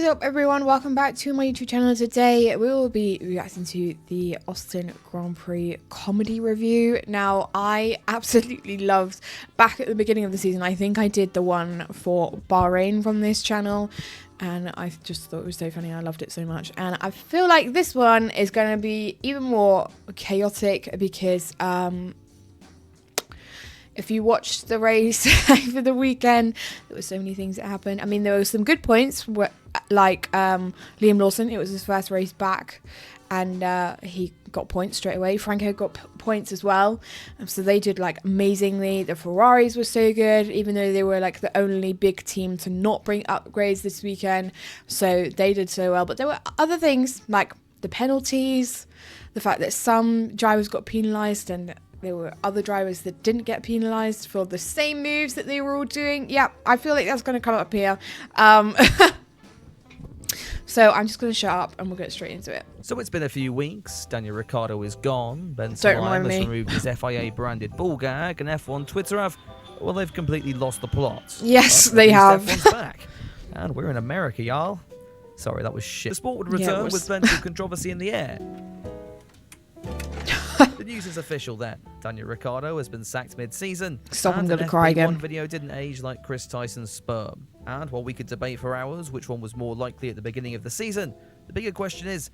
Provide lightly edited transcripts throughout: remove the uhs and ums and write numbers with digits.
up, everyone? Welcome back to my YouTube channel. Today we will be reacting to the Austin Grand Prix comedy review. Now, I absolutely loved, back at the beginning of the season, I think I did the one for Bahrain from this channel, and I just thought it was so funny. I loved it so much, and I feel like this one is going to be even more chaotic because if you watched the race over the weekend, there were so many things that happened. I mean, there were some good points, like Liam Lawson. It was his first race back, and he got points straight away. Franco got points as well. So they did like amazingly. The Ferraris were so good, even though they were like the only big team to not bring upgrades this weekend. So they did so well. But there were other things like the penalties, the fact that some drivers got penalised and there were other drivers that didn't get penalised for the same moves that they were all doing. Yeah, I feel like that's going to come up here. So I'm just going to shut up and we'll get straight into it. So it's been a few weeks. Daniel Ricciardo is gone. Ben Don't Solheim remind has me. removed his FIA-branded ball gag, and F1 Twitter have, well, they've completely lost the plot. Yes, But they at least have. F1's back. And we're in America, y'all. Sorry, that was shit. The sport would Yeah, it return was. with plenty of controversy in the air. The news is official then. Daniel Ricciardo has been sacked mid-season. Stop, I'm and gonna an cry FP1 again. video didn't age like Chris Tyson's sperm. And while we could debate for hours which one was more likely at the beginning of the season, the bigger question is,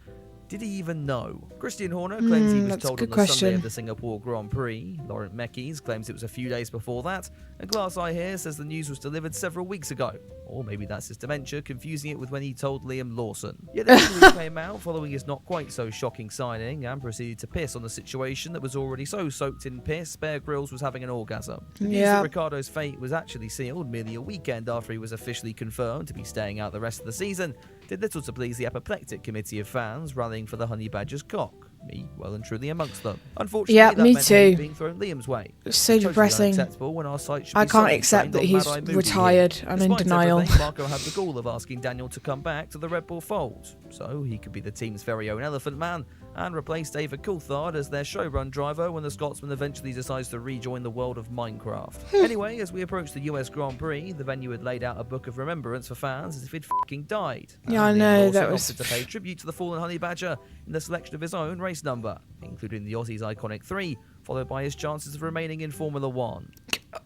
did he even know? Christian Horner claims he was that's a told good on the Sunday question. of the Singapore Grand Prix. Laurent Mekies claims it was a few days before that. And Glass Eye here says the news was delivered several weeks ago. Or maybe that's his dementia, confusing it with when he told Liam Lawson. Yet the news came out following his not quite so shocking signing and proceeded to piss on the situation that was already so soaked in piss, Bear Grylls was having an orgasm. The news Yeah. that Ricciardo's fate was actually sealed merely a weekend after he was officially confirmed to be staying out the rest of the season did little to please the apoplectic committee of fans rallying for the Honey Badger's cock. Me, well and truly amongst them. Unfortunately, Yeah, that me meant hate too. being thrown Liam's way. It's so Totally depressing. unacceptable when our site should I be can't solely accept trained that on he's Mad Eye Moody retired here. and in Despite denial. everything, Marco had the gall of asking Daniel to come back to the Red Bull fold, so he could be the team's very own Elephant Man and replace David Coulthard as their showrun driver when the Scotsman eventually decides to rejoin the world of Minecraft. Anyway, as we approach the US Grand Prix, the venue had laid out a book of remembrance for fans as if he'd f***ing died. Yeah, I And Liam know, Lawson that was- opted to pay tribute to the fallen Honey Badger in the selection of his own race number, including the Aussie's iconic 3, followed by his chances of remaining in Formula 1.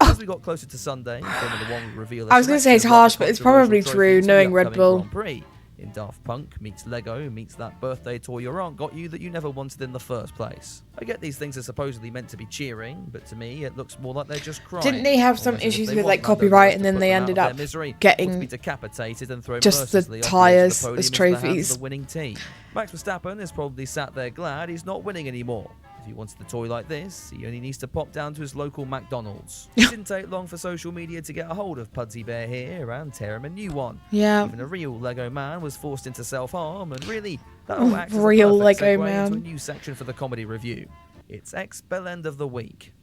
As we got closer to Sunday, Formula 1 would reveal a I was gonna say it's selection of harsh, the but it's controversial probably trophy true, to the knowing Red upcoming Bull. Grand Prix. In Daft Punk meets Lego meets that birthday toy your aunt got you that you never wanted in the first place. I get these things are supposedly meant to be cheering, but to me it looks more like they're just crying. Didn't they have some Almost as if issues they with, want like, Lando copyright, Norris and to then put they them out ended of their up misery, getting or to be decapitated and thrown just the mercilessly off the edge of tyres the podium as into the hands of trophies. the winning team. Max Verstappen is probably sat there glad he's not winning anymore. If he wanted a toy like this, he only needs to pop down to his local McDonald's. It didn't take long for social media to get a hold of Pudsey Bear here and tear him a new one. Yeah. Even a real Lego man was forced into self-harm, and really, that'll act as a Real perfect Lego segue man. into a new section for the comedy review. It's X-Bell End of the Week.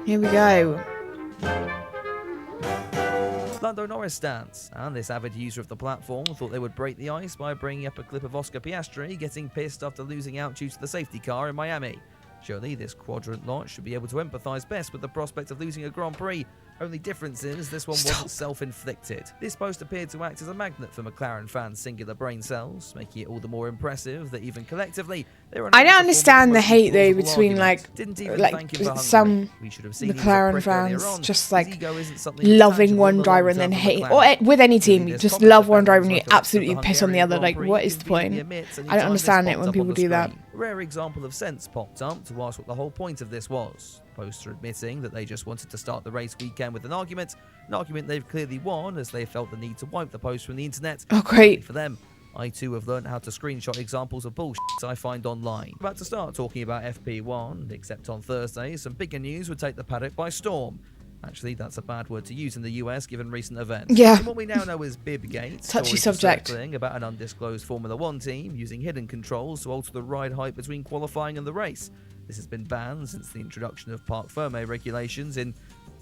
Here we go. Lando Norris stands, and this avid user of the platform thought they would break the ice by bringing up a clip of Oscar Piastri getting pissed after losing out due to the safety car in Miami. Surely this quadrant lot should be able to empathise best with the prospect of losing a Grand Prix. Only difference is this one wasn't self-inflicted. This post appeared to act as a magnet for McLaren fans' singular brain cells, making it all the more impressive that even collectively they were. I don't understand the hate though between like some McLaren fans just like loving one driver and then hating, or with any team, you just love one driver and you absolutely piss on the other. Like, what is the point? I don't understand it when people do that. A rare example of sense popped up to ask what the whole point of this was. Poster admitting that they just wanted to start the race weekend with an argument they've clearly won, as they felt the need to wipe the post from the internet. Oh, great. For them, I too have learned how to screenshot examples of bullshit I find online. About to start talking about FP1, except on Thursday, some bigger news would take the paddock by storm. Actually, that's a bad word to use in the US given recent events. Yeah. In what we now know as Bibgate, Touchy stories subject. circling about an undisclosed Formula 1 team using hidden controls to alter the ride height between qualifying and the race. This has been banned since the introduction of Parc Fermé regulations in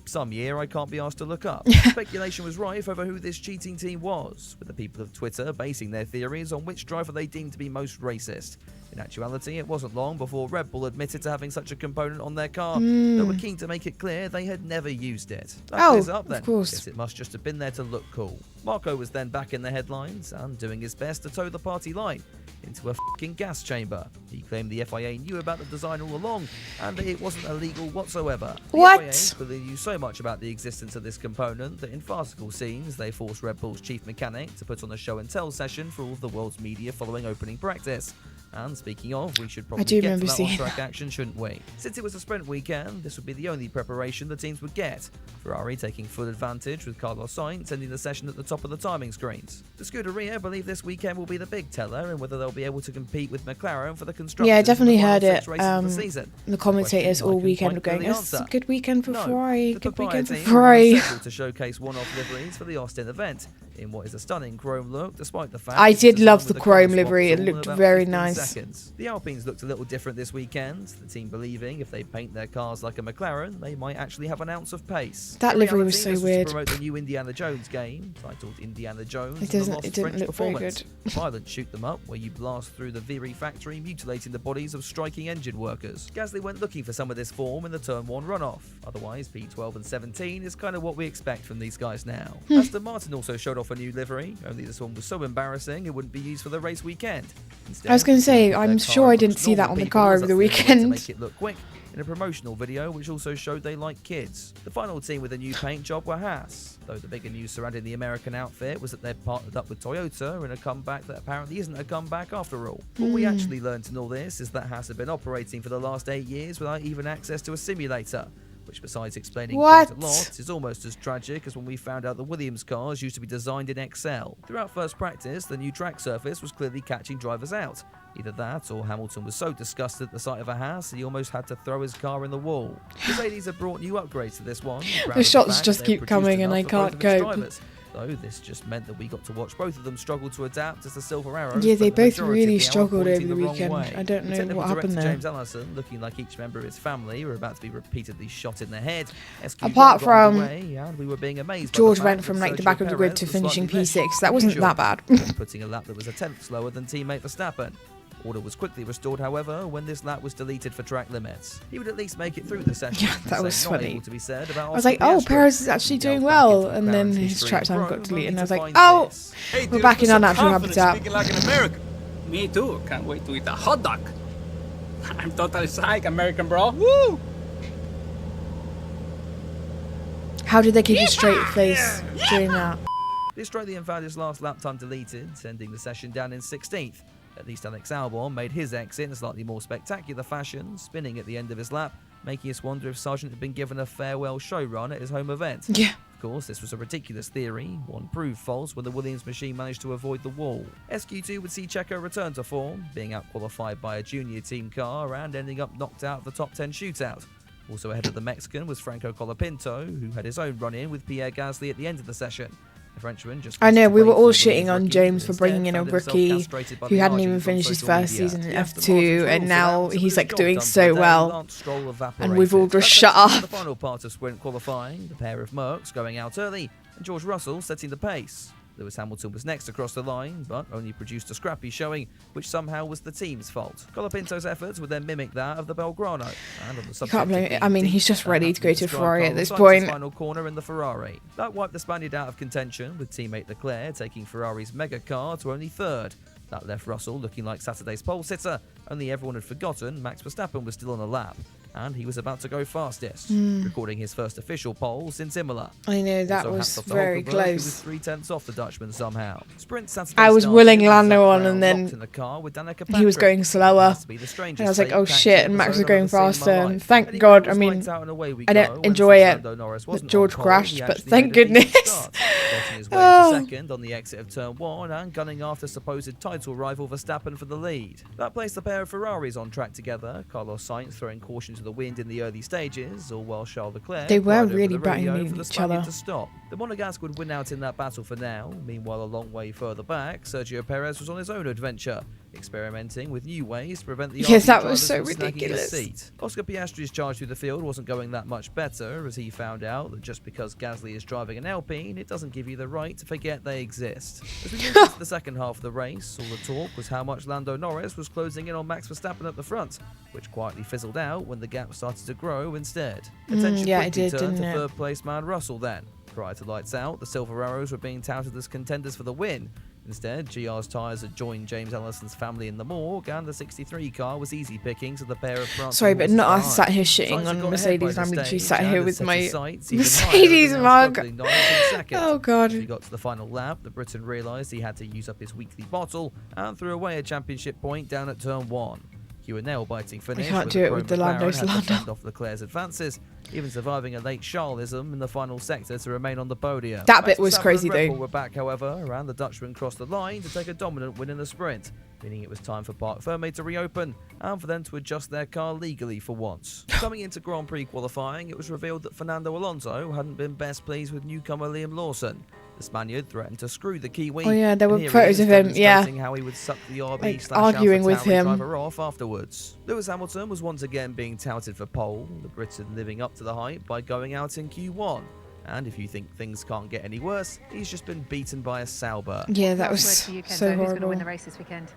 some year I can't be asked to look up. Speculation was rife over who this cheating team was, with the people of Twitter basing their theories on which driver they deemed to be most racist. In actuality, it wasn't long before Red Bull admitted to having such a component on their car. They were keen to make it clear they had never used it. That clears up then. Of course. Guess it must just have been there to look cool. Marco was then back in the headlines and doing his best to toe the party line into a f***ing gas chamber. He claimed the FIA knew about the design all along and that it wasn't illegal whatsoever. What? The FIA clearly knew so much about the existence of this component that in farcical scenes they forced Red Bull's chief mechanic to put on a show and tell session for all of the world's media following opening practice. And speaking of, we should probably get to that on-track action, shouldn't we? Since it was a sprint weekend, this would be the only preparation the teams would get. Ferrari taking full advantage with Carlos Sainz ending the session at the top of the timing screens. The Scuderia believe this weekend will be the big teller in whether they'll be able to compete with McLaren for the constructors. Yeah, I definitely heard it. The commentators all weekend were going, it's a good weekend for Ferrari, the good weekend for team Ferrari. to showcase one-off liveries for the Austin event in what is a stunning chrome look, despite the fact I did love the with a chrome colour livery. It swap tool looked in about very 15 nice. seconds. The Alpines looked a little different this weekend, the team believing if they paint their cars like a McLaren, they might actually have an ounce of pace. That In livery was reality, so this was to weird. promote the new Indiana Jones game, titled Indiana Jones It and the doesn't- Lost it didn't French look very Performance. good. Violent shoot them up, where you blast through the Viri factory, mutilating the bodies of striking engine workers. Gasly went looking for some of this form in the Turn 1 runoff. Otherwise, P12 and 17 is kind of what we expect from these guys now. Aston Martin also showed off a new livery, only this one was so embarrassing it wouldn't be used for the race weekend. Instead, I was going to say, their I'm car sure I looks didn't see that normal on the people, car as over the that's their way to weekend. make it look quick in a promotional video which also showed they like kids. The final team with a new paint job were Haas, though the bigger news surrounding the American outfit was that they'd partnered up with Toyota in a comeback that apparently isn't a comeback after all. What we actually learned in all this is that Haas had been operating for the last 8 years without even access to a simulator, which besides explaining What? quite a lot, is almost as tragic as when we found out the Williams cars used to be designed in Excel. Throughout first practice, the new track surface was clearly catching drivers out. Either that, or Hamilton was so disgusted at the sight of a Haas that he almost had to throw his car in the wall. Mercedes have brought new upgrades to this one. The shots just keep coming and I can't cope. Though this just meant that we got to watch both of them struggle to adapt as the Silver Arrows. Yeah, they spent the both majority really of the hour struggled over pointing the wrong weekend. way. I don't The know technical what happened director, there. James Allison, looking like each member of his family were about to be repeatedly shot in the head. SQ1 Apart got from underway, and we were being amazed by George the went fact from that like the Sergio back of the grid Perez to was finishing slightly less P6. That wasn't usual, that bad. putting a lap that was a tenth slower than teammate Verstappen. Order was quickly restored, however, when this lap was deleted for track limits. He would at least make it through the session. Yeah, that was saying not funny. able to be said about I was like, oh, Perez is actually doing well. And then his track time got deleted. And I was like, oh, we're back in our natural habitat. Speaking like an American. Me too. Can't wait to eat a hot dog. I'm totally psyched, American bro. Woo! How did they keep a straight face doing that? The Australian found his last lap time deleted, sending the session down in 16th. At least Alex Albon made his exit in a slightly more spectacular fashion, spinning at the end of his lap, making us wonder if Sargent had been given a farewell show run at his home event. Yeah. Of course, this was a ridiculous theory, one proved false when the Williams machine managed to avoid the wall. SQ2 would see Checo return to form, being outqualified by a junior team car and ending up knocked out of the top 10 shootout. Also ahead of the Mexican was Franco Colapinto, who had his own run-in with Pierre Gasly at the end of the session. The Frenchman just I know, we were all missed the shitting on rookie, James for instead bringing in a found himself rookie castrated by who the hadn't Argents even on finished his social first media. season in Yes, the F2, Martins were and all now surrounded he's with like a job doing done for so the day. well. Lance Stroll And we've all evaporated. just That shut takes us to up. The final part of sprint qualifying, the pair of Mercs going out early, and George Russell setting the pace. Lewis Hamilton was next across the line, but only produced a scrappy showing, which somehow was the team's fault. Colapinto's efforts would then mimic that of the Belgrano. And on the subject Can't blame of it. I mean, being he's just deep, ready that to go happened to describe Ferrari at Carlos this Sainz's point. final corner in the Ferrari. That wiped the Spaniard out of contention, with teammate Leclerc taking Ferrari's mega car to only third. That left Russell looking like Saturday's pole sitter, only everyone had forgotten Max Verstappen was still on a lap. And he was about to go fastest, recording his first official pole since Imola. I know, that Also was hats off to very Hulkenberg, who was close. 3/10 off the Dutchman somehow. Sprint Saturday I was started willing with Lando Zach on, Brown and then locked in the car with Danica he was Patrick. going slower. Must be the strangest And I was like, fake oh taxi shit, and Max was episode going I've ever seen in faster. my And life. thank Anyway, God, it I was mean, lights out and away we I go, don't when enjoy it Fernando Norris that wasn't George on pole, crashed, he but actually thank made a decent goodness. start, getting his way Oh. to second on the exit of turn 1 and gunning after supposed title rival Verstappen for the lead. That placed the pair of Ferraris on track together, Carlos Sainz throwing caution to the wind in the early stages, all while Charles Leclerc They were cried over really the batting radio for the each Spaniard other. to stop. The Monegasque would win out in that battle for now. Meanwhile, a long way further back, Sergio Perez was on his own adventure, experimenting with new ways to prevent the Yes, RB that was drivers so from snagging a ridiculous. seat. Oscar Piastri's charge through the field wasn't going that much better, as he found out that just because Gasly is driving an Alpine, it doesn't give you the right to forget they exist. As we moved into the second half of the race, all the talk was how much Lando Norris was closing in on Max Verstappen at the front, which quietly fizzled out when the gap started to grow instead. Attention yeah, it quickly did, turned to didn't it? third-place man Russell then. Prior to lights out, the Silver Arrows were being touted as contenders for the win. Instead, GR's tyres had joined James Ellison's family in the morgue, and the 63 car was easy pickings of the pair of France. Sorry, but not us sat here shitting on Mercedes. I'm literally sat here with my Mercedes mug. Oh god. As he got to the final lap, the Briton realised he had to use up his weekly bottle and threw away a championship point down at turn 1. Cue a nail-biting finish. can't do it with the Lando's McLaren had to Lando. fend off Leclerc's advances, even surviving a late Charlism in the final sector to remain on the podium. That bit Max was Verstappen crazy and Red though. Bull were back, however, and the Dutchman crossed the line to take a dominant win in the sprint, meaning it was time for Parc Fermé to reopen and for them to adjust their car legally for once. Coming into Grand Prix qualifying, it was revealed that Fernando Alonso hadn't been best pleased with newcomer Liam Lawson. The Spaniard threatened to screw the Kiwi. Oh yeah, there and were here he photos is of him, yeah. demonstrating how he would suck the RB Like, slash arguing with AlphaTauri him. driver off afterwards. Lewis Hamilton was once again being touted for pole, the Briton living up to the hype by going out in Q1. And if you think things can't get any worse, he's just been beaten by a Sauber. Yeah, that Last was word to you, Kendo. so Who's going to horrible. win the race this weekend?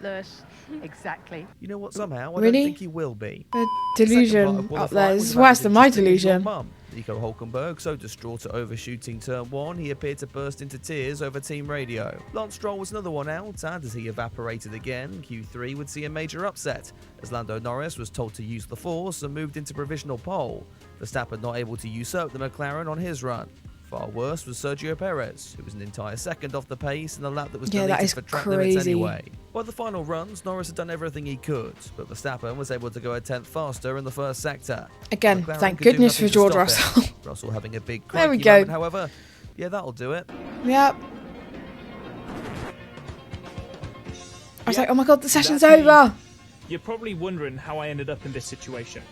Lewis. Exactly. You know what, somehow, I Really? don't think he will be. The The second part delusion of up qualifying there was is about worse the than my just being your delusion. mum. Nico Hulkenberg, so distraught at overshooting turn 1, he appeared to burst into tears over team radio. Lance Stroll was another one out, and as he evaporated again, Q3 would see a major upset, as Lando Norris was told to use the force and moved into provisional pole, Verstappen not able to usurp the McLaren on his run. Far worse was Sergio Perez, who was an entire second off the pace in a lap that was Yeah, that deleted is for track limits crazy. anyway. By the final runs, Norris had done everything he could, but Verstappen was able to go a tenth faster in the first sector. Again, McLaren thank could do goodness nothing for to George stop Russell. it. Russell having a big There we crikey go. moment, however. Yeah, that'll do it. Yep. I was Yeah, like, oh my god, the session's that's me. over. You're probably wondering how I ended up in this situation.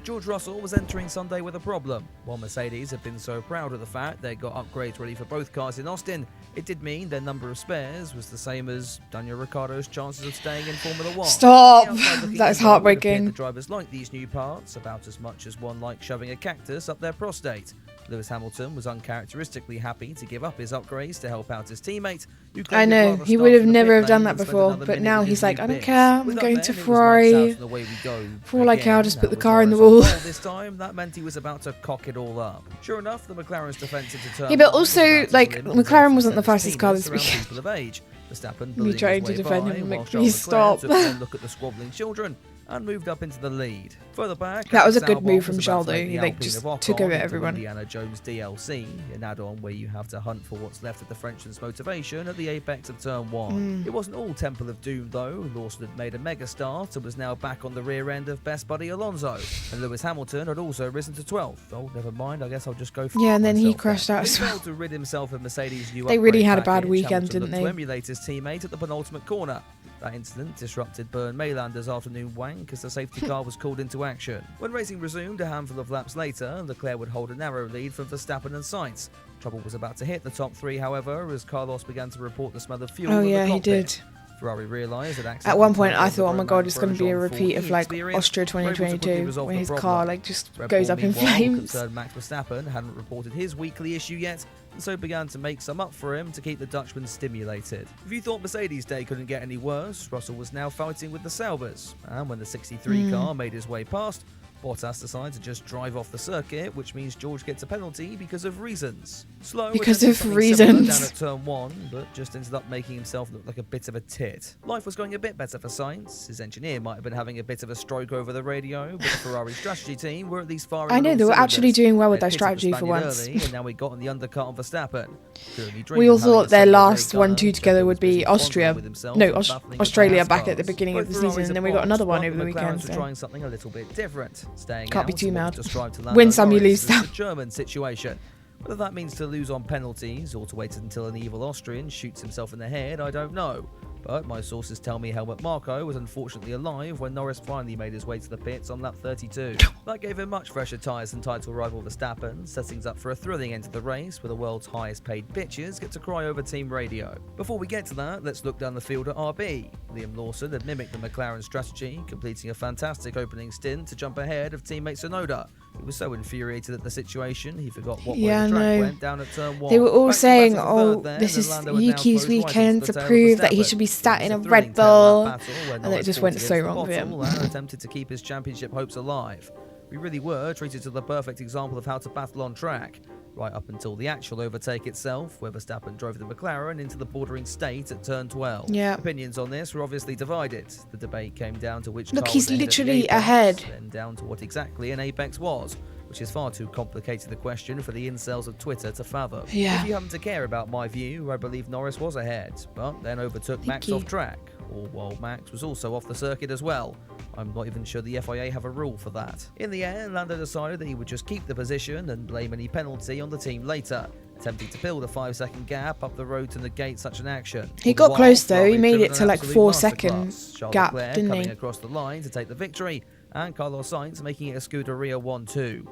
George Russell was entering Sunday with a problem. While Mercedes had been so proud of the fact they got upgrades ready for both cars in Austin, it did mean their number of spares was the same as Daniel Ricciardo's chances of staying in Formula 1. Stop. The outside looking That is in, though, it would appear heartbreaking. The drivers liked these new parts about as much as one likes shoving a cactus up their prostate. Lewis Hamilton was uncharacteristically happy to give up his upgrades to help out his teammate, who I claimed he'd know, rather he start would have from the never pit have done lane that than spend before, another but minute now with he's his like, new I don't bits. care, I'm With that going then, to it was lights Ferrari. out and away we go. For all I care, I'll Again, just put now the with car in the Norris on wall. pole This time, that meant he was about to cock it all up. Sure enough, the McLaren's defense into turn Yeah, but 1 was also, about to like, pull him McLaren on wasn't the Mercedes fastest car penis this around weekend. people of age. Verstappen Me bullying trying his to way defend by, him, while like, Charles please Leclerc stop. took one look at the squabbling children and moved up into the lead. Further back, That was a Alex good Albon move from was about Charles, to though. make the He, like, Alpine just of Ocon took over into everyone. Indiana Jones DLC, an add-on where you have to hunt for what's left of the Frenchman's motivation at the apex of turn 1. It wasn't all Temple of Doom though. Lawson had made a mega start and was now back on the rear end of best buddy Alonso, and Lewis Hamilton had also risen to 12th. Oh, never mind, I guess I'll just go for Yeah, and then he myself crashed out He as well. failed to rid himself of Mercedes' new They really upgrade had a bad package. weekend, Hamilton didn't looked they? to emulate his teammate at the penultimate corner. That incident disrupted Bernd Maylander's afternoon wank as the safety car was called into action. When racing resumed a handful of laps later, Leclerc would hold a narrow lead from Verstappen and Sainz. Trouble was about to hit the top 3, however, as Carlos began to report the smell of fuel Oh in yeah, the he cockpit. did. Ferrari realised that At one point, I accidentally thought, oh my god, the it's going to be a Grosjean repeat of 4E like experience, Austria were able to quickly 2022, resolve where the his problem. car like just Red goes Bull, up in meanwhile, flames. concerned Max Verstappen hadn't reported his weekly issue yet, and so began to make some up for him to keep the Dutchman stimulated. If you thought Mercedes' day couldn't get any worse, Russell was now fighting with the Saubers, and when the 63 car made his way past, Bottas decided to just drive off the circuit, which means George gets a penalty because of reasons. Slow Because attempted of something similar reasons. down at turn 1, but just ended up making himself look like a bit of a tit. Life was going a bit better for Sainz. His engineer might have been having a bit of a stroke over the radio, but the Ferrari strategy team were at least firing I on know, all they were actually cylinders. doing well with They their pitted the strategy for Spaniard once. early, and now we got on the undercut on Verstappen. Clearly We dreaming all of having thought a their solo last race 1-2 car. together Checo would was busy be bonding Austria. with himself No, and battling with Australia fast back at the cars. beginning of Both the Ferraris season, and then had we got another boxed, one but over the McLarens weekend. were So. trying something a little bit different, staying Can't out be too and what mad. was described to Win Lando some, you Norris lose as some. the German situation. Whether that means to lose on penalties or to wait until an evil Austrian shoots himself in the head, I don't know. But my sources tell me Helmut Marko was unfortunately alive when Norris finally made his way to the pits on lap 32. That gave him much fresher tyres than title rival Verstappen, setting us up for a thrilling end to the race where the world's highest paid bitches get to cry over team radio. Before we get to that, let's look down the field at RB. Liam Lawson had mimicked the McLaren strategy, completing a fantastic opening stint to jump ahead of teammate Tsunoda. He was so infuriated at the situation, he forgot what way the track went down at turn 1. They were all Back to saying, back oh, there, this and is Lando had now Yuki's closed right weekend into to the tail of prove that he Verstappen. should be sat It in was a thrilling Red Bull. 10-lap battle where And it Norris just fought went so against the wrong for him. bottle and attempted to keep his championship hopes alive. We really were treated to the perfect example of how to battle on track, right up until the actual overtake itself, where Verstappen drove the McLaren into the bordering state at turn 12. Yeah. Opinions on this were obviously divided. The debate came down to which Look, car he's was ahead at the literally apex, ahead. then down to what exactly an apex was, which is far too complicated a question for the incels of Twitter to fathom. Yeah. If you happen to care about my view, I believe Norris was ahead, but then overtook Max you. off track, or while Max was also off the circuit as well. I'm not even sure the FIA have a rule for that. In the end, Lando decided that he would just keep the position and blame any penalty on the team later, attempting to build a 5-second gap up the road to negate such an action. He All the got while, close though, he Ferrari made driven it to an like absolute 4 masterclass. seconds Charles gap, Leclerc didn't coming he? across the line to take the victory, and Carlos Sainz making it a Scuderia 1-2.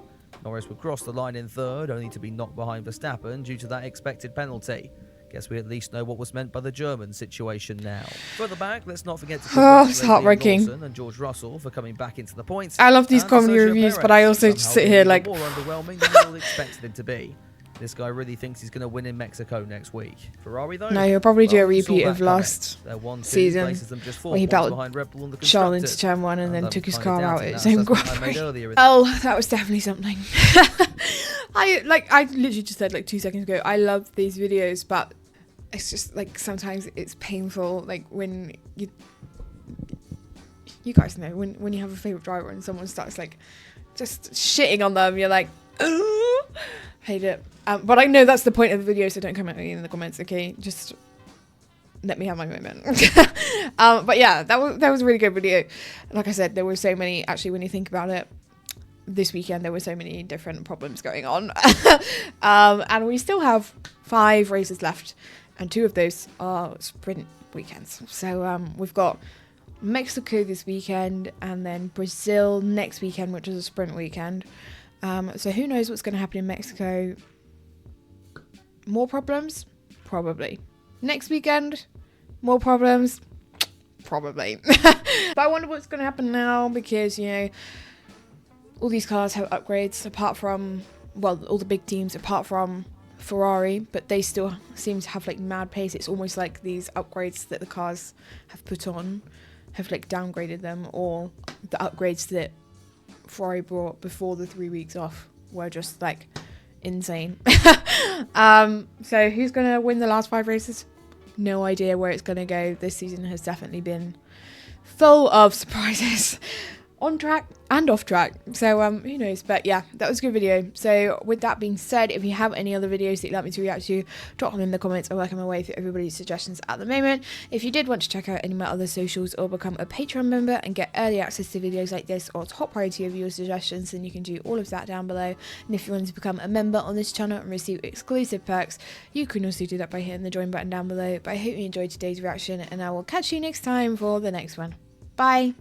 Norris would cross the line in third, only to be knocked behind Verstappen due to that expected penalty. Guess we at least know what was meant by the German situation now. Further back, let's not forget to congratulate it's heartbreaking. Liam Lawson and George Russell for coming back into the points. I love these and comedy Sergio reviews, Perez, but I also just somehow sit here being like, more underwhelming than we all expected him to be. This guy really thinks he's going to win in Mexico next week. Ferrari though? no, he'll probably do a Well, we saw repeat that of coming. last Their 1-2 season, places them just 4 where he points battled behind Red Bull and the Charles into constructors. turn 1 and then I'm took his kinda car out doubting at that his own assessment Grand I made Prix. earlier in Oh, that was definitely something. I literally just said like 2 seconds ago, I love these videos, but it's just like sometimes it's painful, like when you guys know when you have a favorite driver and someone starts like just shitting on them, you're like, oh, hate it. But I know that's the point of the video, so don't come at me in the comments, okay? Just let me have my moment. But yeah, that was a really good video. Like I said, there were so many, actually, when you think about it, this weekend there were so many different problems going on. And we still have 5 races left, and 2 of those are sprint weekends. So we've got Mexico this weekend and then Brazil next weekend, which is a sprint weekend. So who knows what's going to happen in Mexico. More problems? Probably. Next weekend? More problems? Probably. But I wonder what's going to happen now, because, you know, all these cars have upgrades apart from, well, all the big teams apart from Ferrari, but they still seem to have like mad pace. It's almost like these upgrades that the cars have put on have like downgraded them, or the upgrades that Ferrari brought before the 3 weeks off were just like insane. So who's gonna win the last 5 races? No idea where it's gonna go. This season has definitely been full of surprises. On track and off track, so who knows. But yeah, that was a good video. So with that being said, if you have any other videos that you'd like me to react to, drop them in the comments. I'm working my way through everybody's suggestions at the moment. If you did want to check out any of my other socials or become a Patreon member and get early access to videos like this or top priority of your suggestions, then you can do all of that down below. And if you want to become a member on this channel and receive exclusive perks, you can also do that by hitting the join button down below. But I hope you enjoyed today's reaction, and I will catch you next time for the next one. Bye.